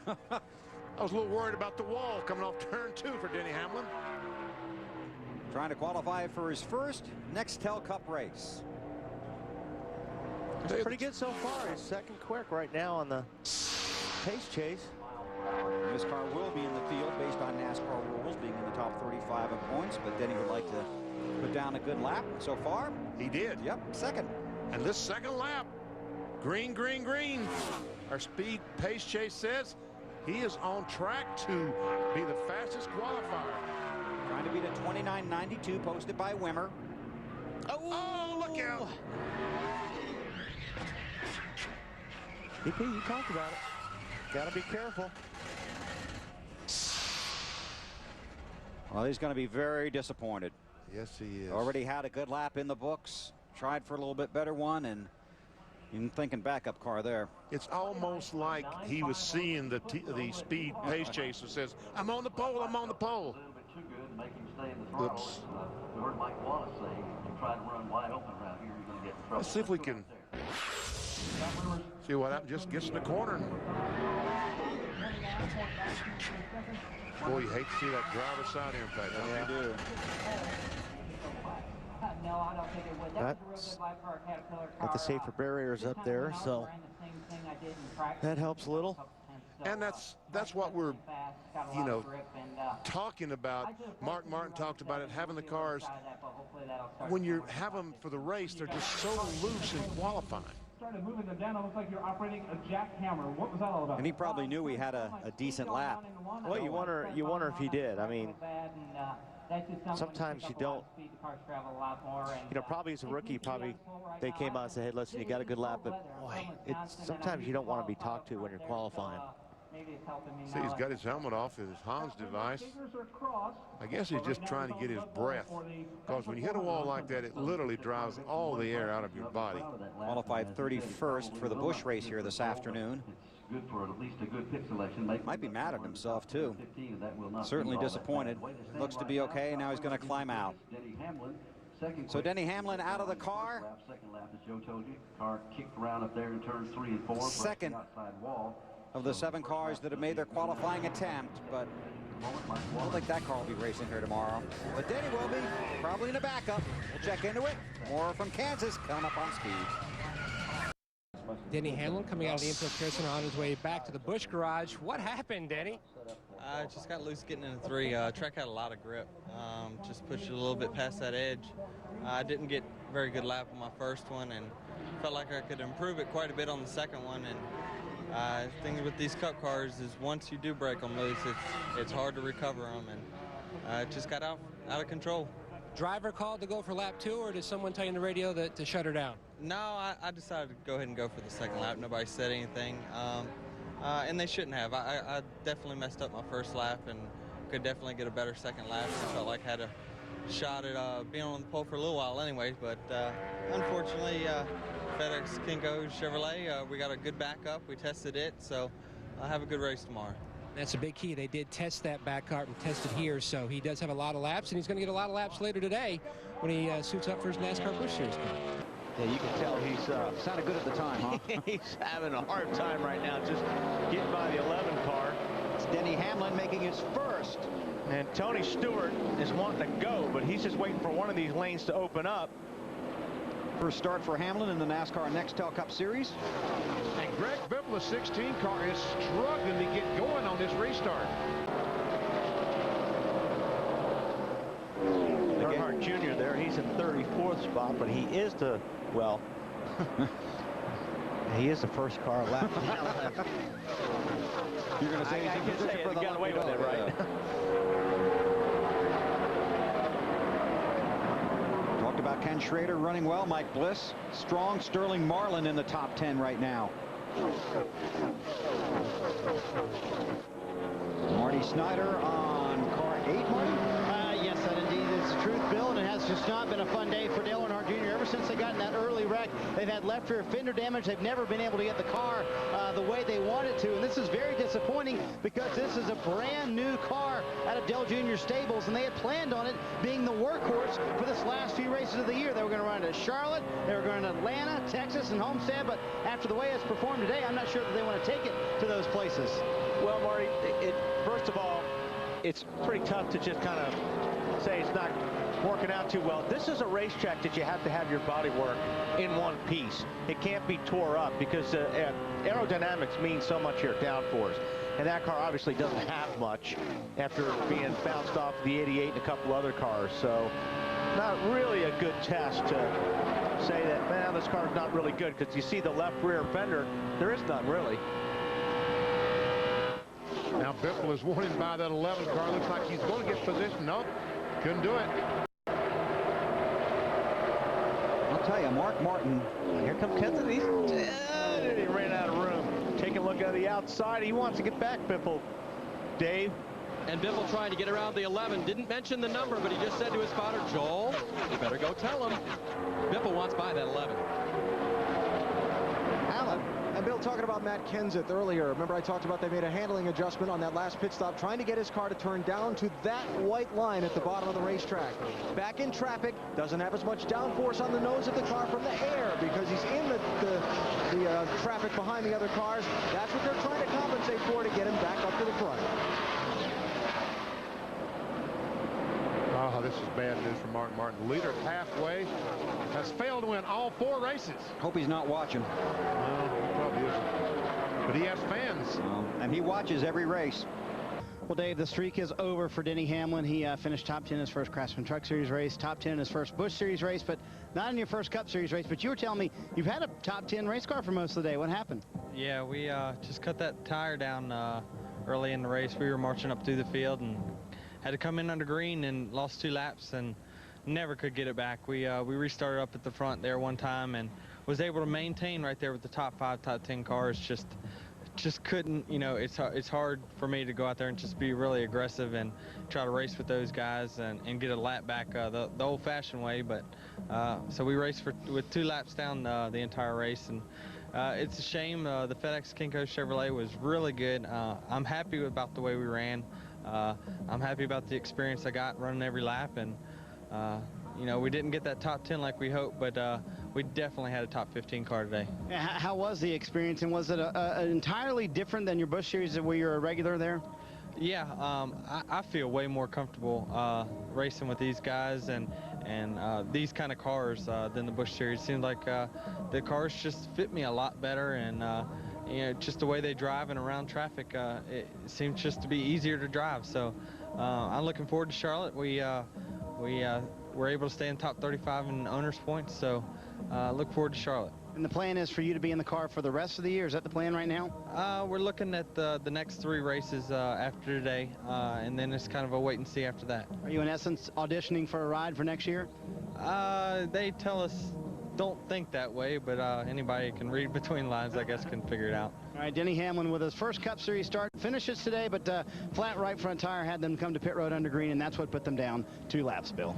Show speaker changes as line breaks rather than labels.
I was a little worried about the wall coming off turn 2 for Denny Hamlin.
Trying to qualify for his first NEXTEL Cup race.
It's pretty good so far. He's second quick right now on the pace chase.
This car will be in the field based on NASCAR rules, being in the top 35 in points, but Denny would like to put down a good lap. So far,
he did.
Yep, second.
And this second lap, green, green, green. Our speed pace chase says he is on track to be the fastest qualifier.
Trying to beat a 29.92 posted by Wimmer.
Oh, look out.
DP, you talked about it. Got to be careful.
Well, he's going to be very disappointed.
Yes, he is.
Already had a good lap in the books. Tried for a little bit better one, and you're thinking backup car there.
It's almost like he was seeing the speed pace chaser says, I'm on the pole, I'm on the pole.
Too good to make him stay in the throttle.
Oops.
We heard Mike Wallace say, if you try to run wide open around here, you're going to get in trouble.
Let's see if we can see what happens. Just gets in the corner. Boy, you hate to see that driver's side impact.
Yeah, you do.
No, I don't think it would.
That's got the safer barriers up there, so that helps a little.
And that's what we're, you know, talking about. Mark Martin talked about it, having the cars, when you have them for the race, they're just so loose in qualifying.
Started moving them down, almost like you're operating a jackhammer. What was that all about?
And he probably knew he had a decent lap.
Well, you wonder if he did. I mean, sometimes you don't. You know, probably as a rookie, probably they came out and said, "Hey, listen, you got a good lap," but boy, sometimes you don't want to be talked to when you're qualifying.
See, he's got his helmet off his Hans device. I guess he's just trying to get his breath, because when you hit a wall like that, it literally drives all the air out of your body.
Qualified 31st for the Busch race here this afternoon.
Good for at least a good pit selection.
Might be mad at himself too. Certainly disappointed. Looks to be okay. Now he's going to climb out. So Denny Hamlin out of the car.
Second lap, as Joe told you. Car kicked around up there in turns 3 and 4.
Second of the 7 cars that have made their qualifying attempt, but I don't think that car will be racing here tomorrow. But Denny will be, probably in the backup. We'll check into it. More from Kansas coming up on Speed.
Denny Hamlin coming out of the infield center on his way back to the Busch garage. What happened, Denny?
I just got loose getting into 3. Track had a lot of grip. Just pushed it a little bit past that edge. I didn't get a very good lap on my first one, and felt like I could improve it quite a bit on the second one. And thing with these cup cars is once you do break them loose, it's hard to recover them, and it just got out of control.
Driver called to go for lap 2, or did someone tell you on the radio to shut her down?
No, I decided to go ahead and go for the second lap. Nobody said anything, and they shouldn't have. I definitely messed up my first lap and could definitely get a better second lap. I felt like I had a shot at being on the pole for a little while anyways, but unfortunately, FedEx Chevrolet, we got a good backup. We tested it, so I'll have a good race tomorrow.
That's a big key. They did test that back car and test it here, so he does have a lot of laps, and he's going to get a lot of laps later today when he suits up for his NASCAR Busch Series car.
Yeah, you can tell he's
Sounded good at the time, huh?
he's having a hard time right now just getting by the 11 car.
It's Denny Hamlin making his first.
And Tony Stewart is wanting to go, but he's just waiting for one of these lanes to open up.
First start for Hamlin in the NASCAR NEXTEL Cup Series.
And Greg Biffle's 16 car is struggling to get going on this restart.
Earnhardt Jr. there, he's in 34th spot, but he is the, well, he is the first car lap.
You're going to say
I can say it, you got away with it, right?
Talked about Ken Schrader running well, Mike Bliss. Strong Sterling Marlin in the top 10 right now. Marty Snyder on car 8, Marty?
Yes, that indeed is the truth, Bill, and it has
It's just not been a fun day for Dale Earnhardt Jr. Ever since they got in that early wreck, they've had left rear fender damage. They've never been able to get the car the way they wanted to, and this is very disappointing because this is a brand new car out of Dale Jr. stables, and they had planned on it being the workhorse for this last few races of the year. They were going to run it at Charlotte, they were going to Atlanta, Texas, and Homestead, but after the way it's performed today, I'm not sure that they want to take it to those places.
Well, Marty, first of all, it's pretty tough to just kind of say it's not working out too well. This is a racetrack that you have to have your body work in one piece. It can't be tore up because aerodynamics means so much here at downforce. And that car obviously doesn't have much after being bounced off the 88 and a couple other cars. So not really a good test to say that, man, this car's not really good, because you see the left rear fender, there is none really.
Now Biffle is warning by that 11 car. Looks like he's going to get position. Nope, couldn't do it.
I'll tell you, Mark Martin.
Here comes Kenton. He ran out of room. Taking a look at the outside. He wants to get back, Biffle. Dave.
And Biffle trying to get around the 11. Didn't mention the number, but he just said to his spotter, Joel, you better go tell him. Biffle wants by that 11.
Allen. And Bill, talking about Matt Kenseth earlier, remember I talked about they made a handling adjustment on that last pit stop, trying to get his car to turn down to that white line at the bottom of the racetrack. Back in traffic, doesn't have as much downforce on the nose of the car from the air because he's in the traffic behind the other cars. That's what they're trying to compensate for to get him back up to the front.
Oh, this is bad news for Mark Martin. The leader halfway has failed to win all 4 races.
Hope he's not watching.
Well, he probably isn't. But he has fans.
And he watches every race.
Well, Dave, the streak is over for Denny Hamlin. He finished top 10 in his first Craftsman Truck Series race, top 10 in his first Busch Series race, but not in your first Cup Series race. But you were telling me you've had a top 10 race car for most of the day. What happened?
Yeah, we just cut that tire down early in the race. We were marching up through the field and had to come in under green and lost 2 laps and never could get it back. We restarted up at the front there one time and was able to maintain right there with the top 5, top 10 cars. Just couldn't, you know, it's hard for me to go out there and just be really aggressive and try to race with those guys and get a lap back the old-fashioned way. But so we raced with 2 laps down the entire race, and it's a shame. The FedEx Chevrolet was really good. I'm happy about the way we ran. I'm happy about the experience I got running every lap, and you know, we didn't get that top 10 like we hoped, but we definitely had a top 15 car today.
How was the experience, and was it entirely different than your Busch Series where you're a regular there?
Yeah, I feel way more comfortable racing with these guys and these kind of cars than the Busch Series. It seems like the cars just fit me a lot better, and you know, just the way they drive and around traffic, it seems just to be easier to drive. So I'm looking forward to Charlotte. We were able to stay in top 35 in owners points, so look forward to Charlotte.
And the plan is for you to be in the car for the rest of the year. Is that the plan right now?
We're looking at the next 3 races after today, and then it's kind of a wait and see after that.
Are you in essence auditioning for a ride for next year?
They tell us don't think that way, but anybody can read between lines, I guess, can figure it out.
All right, Denny Hamlin with his first Cup Series start finishes today, but flat right front tire had them come to pit road under green, and that's what put them down 2 laps, Bill.